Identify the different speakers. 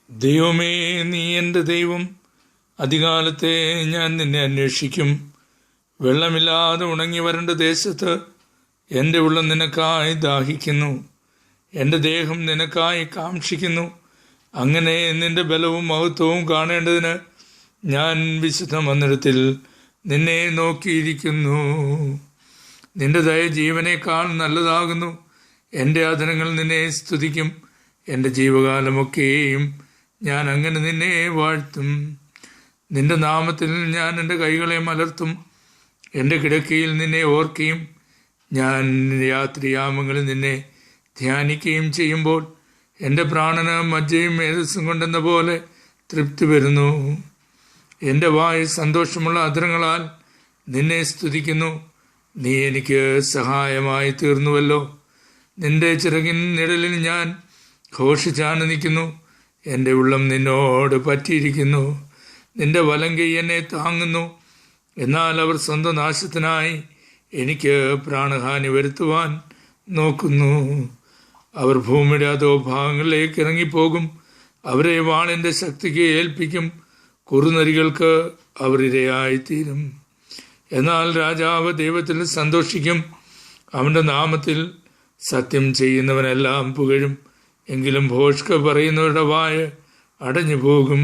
Speaker 1: ദൈവമേ, നീ എൻ്റെ ദൈവം. അധികാലത്തെ ഞാൻ നിന്നെ അന്വേഷിക്കും. വെള്ളമില്ലാതെ ഉണങ്ങി വരേണ്ട ദേശത്ത് എൻ്റെ ഉള്ളം നിനക്കായി ദാഹിക്കുന്നു. എൻ്റെ ദേഹം നിനക്കായി കാക്ഷിക്കുന്നു. അങ്ങനെ നിന്റെ ബലവും മഹത്വവും കാണേണ്ടതിന് ഞാൻ വിശുദ്ധ മന്ദിരത്തിൽ നിന്നെ നോക്കിയിരിക്കുന്നു. നിന്റെ ദയ ജീവനേക്കാൾ നല്ലതാകുന്നു. എൻ്റെ അധരങ്ങൾ നിന്നെ സ്തുതിക്കും. എൻ്റെ ജീവകാലമൊക്കെയും ഞാൻ അങ്ങനെ നിന്നെ വാഴ്ത്തും. നിന്റെ നാമത്തിൽ ഞാൻ എൻ്റെ കൈകളെ മലർത്തും. എൻ്റെ കിടക്കയിൽ നിന്നെ ഓർക്കുകയും ഞാൻ രാത്രിയാമങ്ങളിൽ നിന്നെ ധ്യാനിക്കുകയും ചെയ്യുമ്പോൾ എൻ്റെ പ്രാണന് മജ്ജയും മേധസ്സും കൊണ്ടെന്ന പോലെ തൃപ്തി വരുന്നു. എൻ്റെ വായ് സന്തോഷമുള്ള അധരങ്ങളാൽ നിന്നെ സ്തുതിക്കുന്നു. നീ എനിക്ക് സഹായമായി തീർന്നുവല്ലോ. നിന്റെ ചിറകിൻ നിഴലിൽ ഞാൻ ഘോഷിച്ചാനന്ദിക്കുന്നു. എൻ്റെ ഉള്ളം നിന്നോട് പറ്റിയിരിക്കുന്നു. നിന്റെ വലങ്കൈ എന്നെ താങ്ങുന്നു. എന്നാൽ അവർ സ്വന്തം നാശത്തിനായി എനിക്ക് പ്രാണഹാനി വരുത്തുവാൻ നോക്കുന്നു. അവർ ഭൂമിയുടെ അധോ ഭാഗങ്ങളിലേക്ക് ഇറങ്ങിപ്പോകും. അവരെ വാളിൻ്റെ ശക്തിക്ക് ഏൽപ്പിക്കും. കുറുനരികൾക്ക് അവർ ഇരയായിത്തീരും. എന്നാൽ രാജാവ് ദൈവത്തിൽ സന്തോഷിക്കും. അവൻ്റെ നാമത്തിൽ സത്യം ചെയ്യുന്നവനെല്ലാം പുകഴും. എങ്കിലും ഭോഷ്ക് പറയുന്നവരുടെ വായ അടഞ്ഞു പോകും.